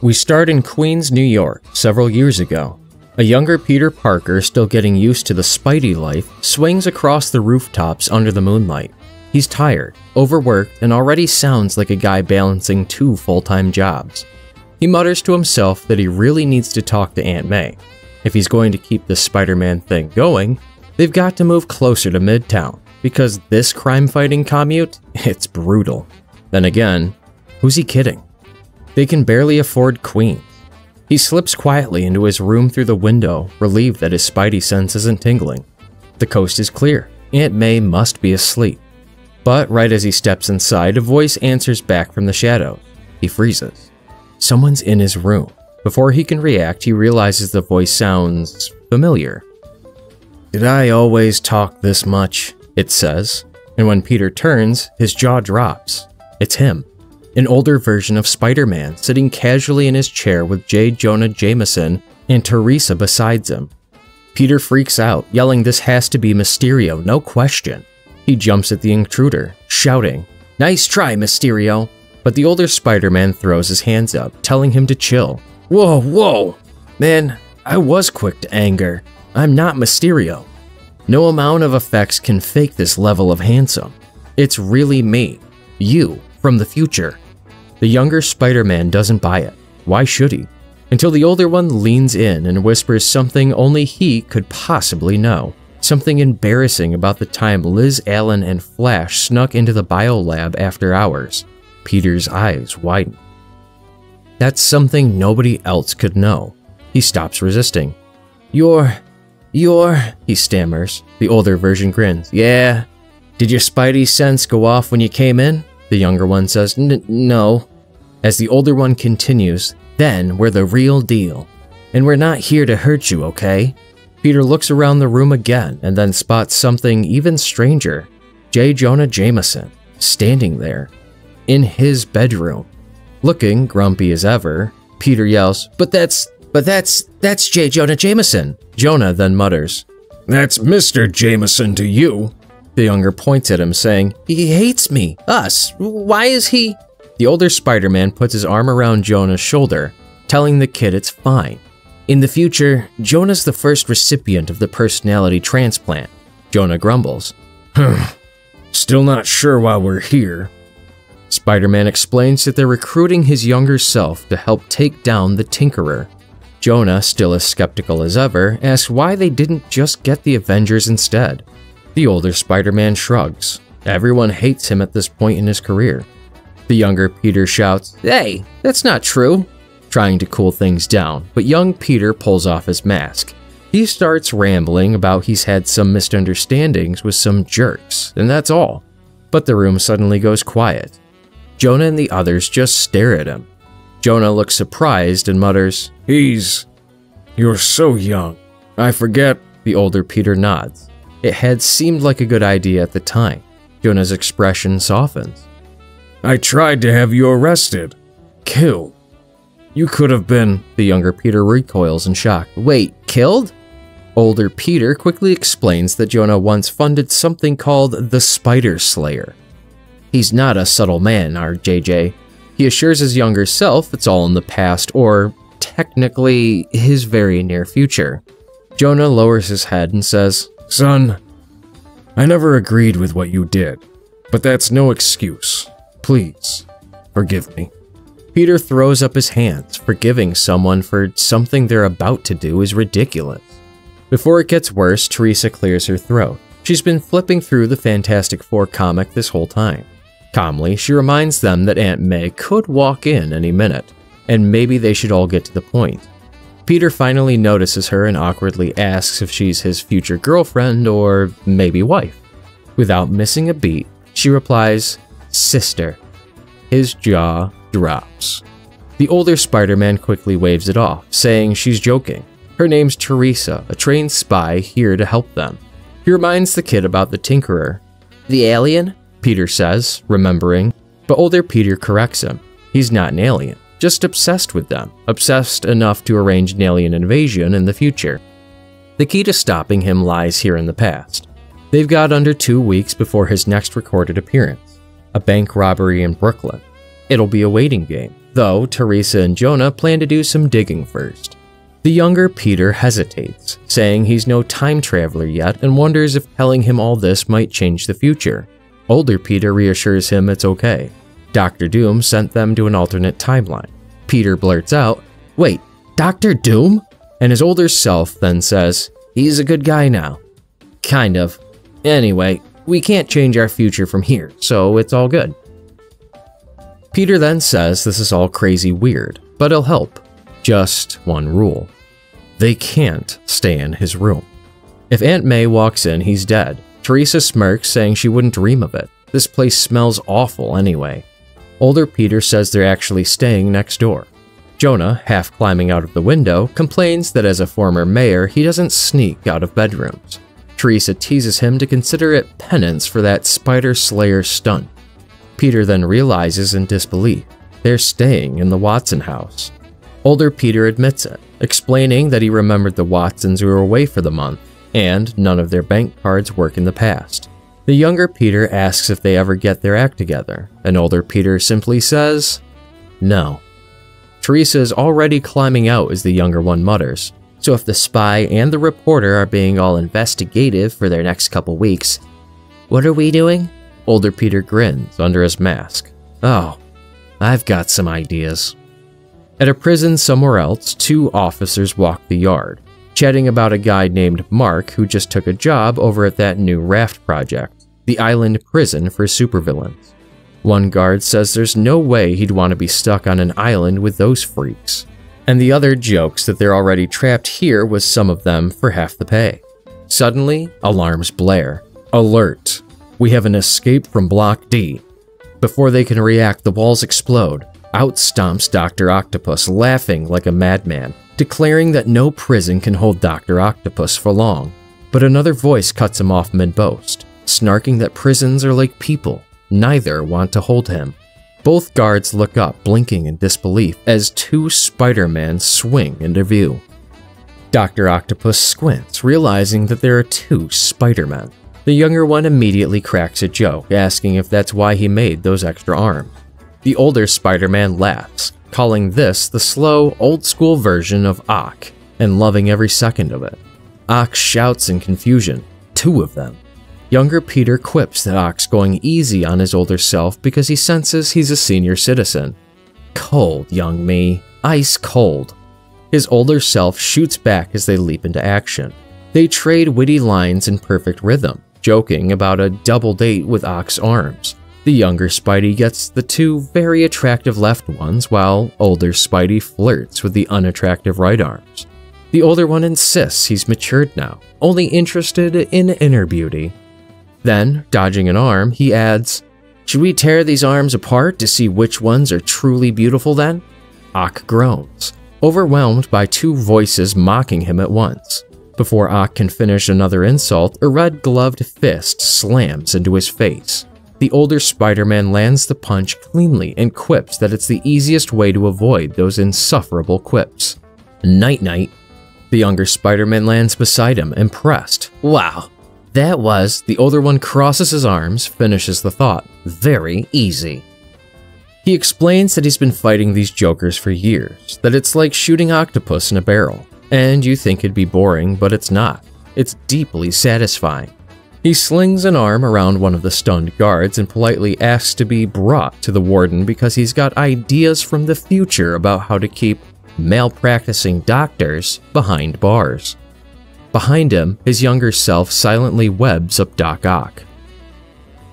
We start in Queens, New York, several years ago. A younger Peter Parker, still getting used to the Spidey life, swings across the rooftops under the moonlight. He's tired, overworked, and already sounds like a guy balancing 2 full-time jobs. He mutters to himself that he really needs to talk to Aunt May. If he's going to keep this Spider-Man thing going, they've got to move closer to Midtown, because this crime-fighting commute, it's brutal. Then again, who's he kidding? They can barely afford Queens. He slips quietly into his room through the window, relieved that his spidey sense isn't tingling. The coast is clear. Aunt May must be asleep. But right as he steps inside, a voice answers back from the shadows. He freezes. Someone's in his room. Before he can react, he realizes the voice sounds familiar. "Did I always talk this much?" it says. And when Peter turns, his jaw drops. It's him. An older version of Spider-Man, sitting casually in his chair with J. Jonah Jameson and Teresa beside him. Peter freaks out, yelling this has to be Mysterio, no question. He jumps at the intruder, shouting, "Nice try, Mysterio!" But the older Spider-Man throws his hands up, telling him to chill. "Whoa, whoa! Man, I was quick to anger. I'm not Mysterio. No amount of effects can fake this level of handsome. It's really me. You, from the future." The younger Spider-Man doesn't buy it. Why should he? Until the older one leans in and whispers something only he could possibly know. Something embarrassing about the time Liz Allen and Flash snuck into the biolab after hours. Peter's eyes widen. That's something nobody else could know. He stops resisting. You're... he stammers. The older version grins. "Yeah. Did your spidey sense go off when you came in?" The younger one says, "No." As the older one continues, "Then we're the real deal. And we're not here to hurt you, okay?" Peter looks around the room again and then spots something even stranger. J. Jonah Jameson, standing there. In his bedroom. Looking grumpy as ever, Peter yells, But that's J. Jonah Jameson." Jonah then mutters, "That's Mr. Jameson to you." The younger points at him, saying, "He hates me. Us. Why is he—" The older Spider-Man puts his arm around Jonah's shoulder, telling the kid it's fine. In the future, Jonah's the first recipient of the personality transplant. Jonah grumbles. "Still not sure why we're here." Spider-Man explains that they're recruiting his younger self to help take down the Tinkerer. Jonah, still as skeptical as ever, asks why they didn't just get the Avengers instead. The older Spider-Man shrugs. Everyone hates him at this point in his career. The younger Peter shouts, "Hey, that's not true," trying to cool things down, but young Peter pulls off his mask. He starts rambling about he's had some misunderstandings with some jerks, and that's all. But the room suddenly goes quiet. Jonah and the others just stare at him. Jonah looks surprised and mutters, "You're so young. I forget." The older Peter nods. It had seemed like a good idea at the time. Jonah's expression softens. "I tried to have you arrested. Killed. You could have been..." The younger Peter recoils in shock. "Wait, killed?" Older Peter quickly explains that Jonah once funded something called the Spider Slayer. He's not a subtle man, our JJ. He assures his younger self it's all in the past, or technically his very near future. Jonah lowers his head and says, "Son, I never agreed with what you did, but that's no excuse. Please, forgive me." Peter throws up his hands. Forgiving someone for something they're about to do is ridiculous. Before it gets worse, Teresa clears her throat. She's been flipping through the Fantastic Four comic this whole time. Calmly, she reminds them that Aunt May could walk in any minute, and maybe they should all get to the point. Peter finally notices her and awkwardly asks if she's his future girlfriend or maybe wife. Without missing a beat, she replies, "Sister." His jaw drops. The older Spider-Man quickly waves it off, saying she's joking. Her name's Teresa, a trained spy here to help them. He reminds the kid about the Tinkerer. "The alien?" Peter says, remembering, but older Peter corrects him. He's not an alien, just obsessed with them, obsessed enough to arrange an alien invasion in the future. The key to stopping him lies here in the past. They've got under 2 weeks before his next recorded appearance, a bank robbery in Brooklyn. It'll be a waiting game, though Teresa and Jonah plan to do some digging first. The younger Peter hesitates, saying he's no time traveler yet and wonders if telling him all this might change the future. Older Peter reassures him it's okay. Dr. Doom sent them to an alternate timeline. Peter blurts out, "Wait, Dr. Doom?" And his older self then says, "He's a good guy now." Kind of. Anyway, we can't change our future from here, so it's all good. Peter then says this is all crazy weird, but it'll help. Just one rule. They can't stay in his room. If Aunt May walks in, he's dead. Teresa smirks, saying she wouldn't dream of it. This place smells awful anyway. Older Peter says they're actually staying next door. Jonah, half climbing out of the window, complains that as a former mayor, he doesn't sneak out of bedrooms. Teresa teases him to consider it penance for that Spider Slayer stunt. Peter then realizes in disbelief they're staying in the Watson house. Older Peter admits it, explaining that he remembered the Watsons who were away for the month, and none of their bank cards work in the past. The younger Peter asks if they ever get their act together, and older Peter simply says, no. Teresa is already climbing out as the younger one mutters, so if the spy and the reporter are being all investigative for their next couple weeks, what are we doing? Older Peter grins under his mask. Oh, I've got some ideas. At a prison somewhere else, two officers walk the yard, chatting about a guy named Mark who just took a job over at that new raft project, the island prison for supervillains. One guard says there's no way he'd want to be stuck on an island with those freaks, and the other jokes that they're already trapped here with some of them for half the pay. Suddenly, alarms blare. Alert! We have an escape from Block D. Before they can react, the walls explode. Out stomps Dr. Octopus, laughing like a madman, declaring that no prison can hold Dr. Octopus for long. But another voice cuts him off mid-boast, snarking that prisons are like people. Neither want to hold him. Both guards look up, blinking in disbelief, as two Spider-Man swing into view. Dr. Octopus squints, realizing that there are two Spider-Men. The younger one immediately cracks a joke, asking if that's why he made those extra arms. The older Spider-Man laughs, calling this the slow, old-school version of Ock, and loving every second of it. Ock shouts in confusion, two of them. Younger Peter quips that Ock's going easy on his older self because he senses he's a senior citizen. Cold, young me. Ice cold. His older self shoots back as they leap into action. They trade witty lines in perfect rhythm, joking about a double date with Ock's arms. The younger Spidey gets the two very attractive left ones, while older Spidey flirts with the unattractive right arms. The older one insists he's matured now, only interested in inner beauty. Then, dodging an arm, he adds, "Should we tear these arms apart to see which ones are truly beautiful then?" Ock groans, overwhelmed by two voices mocking him at once. Before Ock can finish another insult, a red-gloved fist slams into his face. The older Spider-Man lands the punch cleanly and quips that it's the easiest way to avoid those insufferable quips. Night-night. The younger Spider-Man lands beside him, impressed. Wow, that was, the older one crosses his arms, finishes the thought, very easy. He explains that he's been fighting these jokers for years, that it's like shooting octopus in a barrel. And you think it'd be boring, but it's not. It's deeply satisfying. He slings an arm around one of the stunned guards and politely asks to be brought to the warden because he's got ideas from the future about how to keep malpracticing doctors behind bars. Behind him, his younger self silently webs up Doc Ock.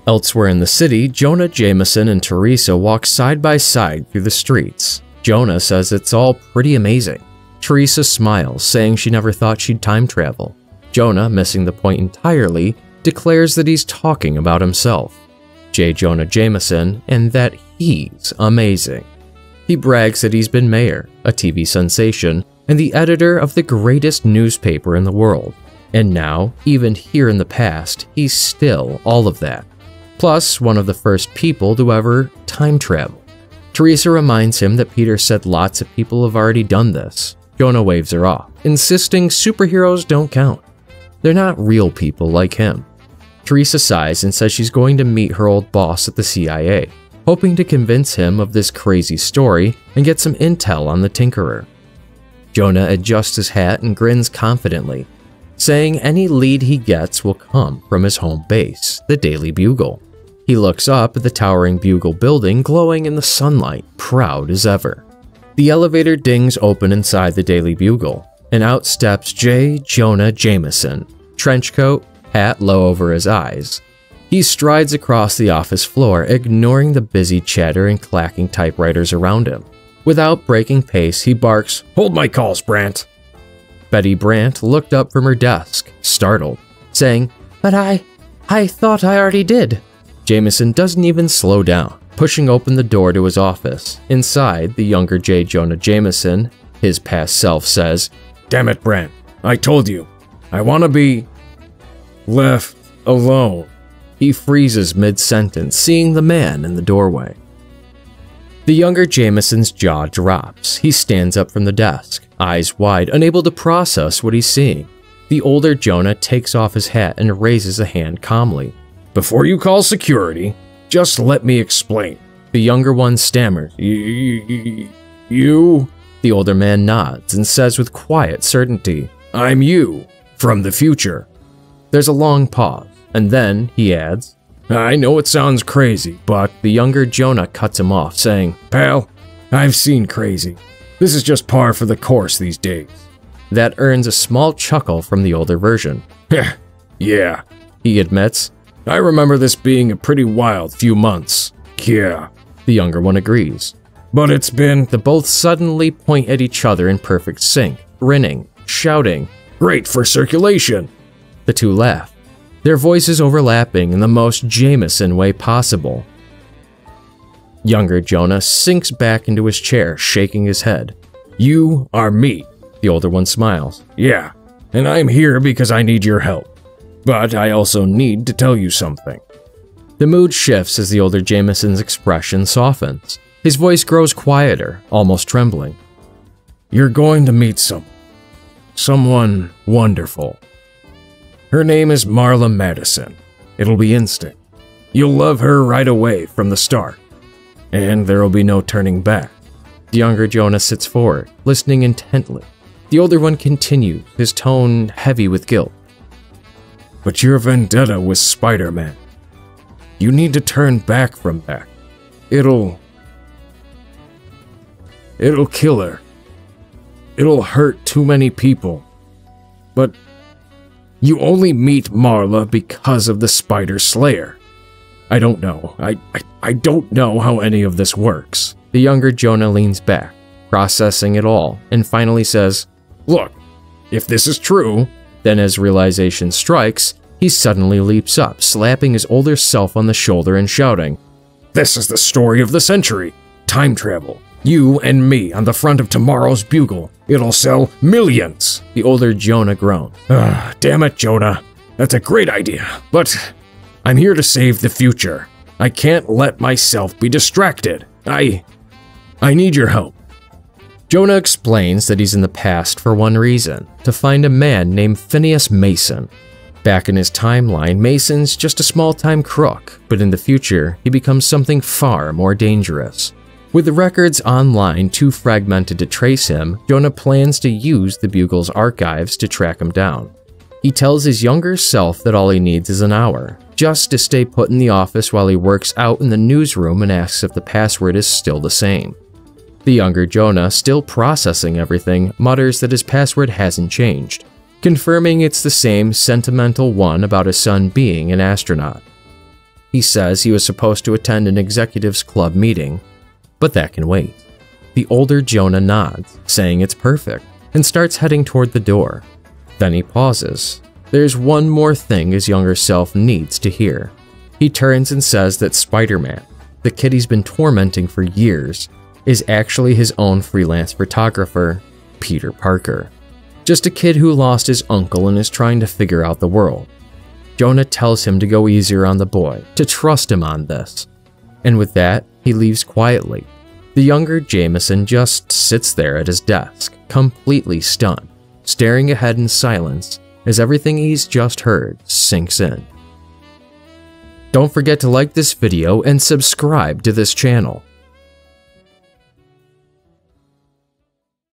Elsewhere in the city, Jonah Jameson and Teresa walk side by side through the streets. Jonah says it's all pretty amazing. Teresa smiles, saying she never thought she'd time travel. Jonah, missing the point entirely, declares that he's talking about himself, J. Jonah Jameson, and that he's amazing. He brags that he's been mayor, a TV sensation, and the editor of the greatest newspaper in the world. And now, even here in the past, he's still all of that. Plus, one of the first people to ever time travel. Teresa reminds him that Peter said lots of people have already done this. Jonah waves her off, insisting superheroes don't count. They're not real people like him. Teresa sighs and says she's going to meet her old boss at the CIA. hoping to convince him of this crazy story and get some intel on the Tinkerer. Jonah adjusts his hat and grins confidently, saying any lead he gets will come from his home base, the Daily Bugle. He looks up at the towering Bugle building glowing in the sunlight, proud as ever. The elevator dings open inside the Daily Bugle, and out steps J. Jonah Jameson, trench coat, hat low over his eyes. He strides across the office floor, ignoring the busy chatter and clacking typewriters around him. Without breaking pace, he barks, "Hold my calls, Brandt." Betty Brandt looked up from her desk, startled, saying, "But I thought I already did." Jameson doesn't even slow down, pushing open the door to his office. Inside, the younger J. Jonah Jameson, his past self, says, "Damn it, Brandt. I told you. I want to be left alone." He freezes mid-sentence, seeing the man in the doorway. The younger Jameson's jaw drops. He stands up from the desk, eyes wide, unable to process what he's seeing. The older Jonah takes off his hat and raises a hand calmly. "Before you call security, just let me explain." The younger one stammers, You? The older man nods and says with quiet certainty, "I'm you, from the future." There's a long pause, and then he adds, "I know it sounds crazy, but..." The younger Jonah cuts him off, saying, "Pal, I've seen crazy. This is just par for the course these days." That earns a small chuckle from the older version. "Yeah," he admits. "I remember this being a pretty wild few months." "Yeah," the younger one agrees. "But it's been..." The both suddenly point at each other in perfect sync, grinning, shouting, "Great for circulation!" The two laugh, their voices overlapping in the most Jameson way possible. Younger Jonah sinks back into his chair, shaking his head. "You are me." The older one smiles. "Yeah, and I'm here because I need your help. But I also need to tell you something." The mood shifts as the older Jameson's expression softens. His voice grows quieter, almost trembling. "You're going to meet someone wonderful. Her name is Marla Madison. It'll be instant. You'll love her right away from the start. And there'll be no turning back." The younger Jonah sits forward, listening intently. The older one continues, his tone heavy with guilt. "But your vendetta with Spider-Man. You need to turn back from that. It'll kill her. It'll hurt too many people. But you only meet Marla because of the Spider Slayer. I don't know. I don't know how any of this works." The younger Jonah leans back, processing it all, and finally says, "Look, if this is true..." Then as realization strikes, he suddenly leaps up, slapping his older self on the shoulder and shouting, "This is the story of the century. Time travel. You and me on the front of tomorrow's Bugle. It'll sell millions." The older Jonah groaned. Damn it, Jonah. That's a great idea, but I'm here to save the future. I can't let myself be distracted. I need your help." Jonah explains that he's in the past for one reason, to find a man named Phineas Mason. Back in his timeline, Mason's just a small-time crook, but in the future, he becomes something far more dangerous. With the records online too fragmented to trace him, Jonah plans to use the Bugle's archives to track him down. He tells his younger self that all he needs is an hour, just to stay put in the office while he works out in the newsroom and asks if the password is still the same. The younger Jonah, still processing everything, mutters that his password hasn't changed, confirming it's the same sentimental one about his son being an astronaut. He says he was supposed to attend an executives club meeting, but that can wait. The older Jonah nods, saying it's perfect, and starts heading toward the door. Then he pauses. There's one more thing his younger self needs to hear. He turns and says that Spider-Man, the kid he's been tormenting for years, is actually his own freelance photographer, Peter Parker. Just a kid who lost his uncle and is trying to figure out the world. Jonah tells him to go easier on the boy, to trust him on this. And with that, he leaves quietly. The younger Jameson just sits there at his desk, completely stunned, staring ahead in silence as everything he's just heard sinks in. Don't forget to like this video and subscribe to this channel.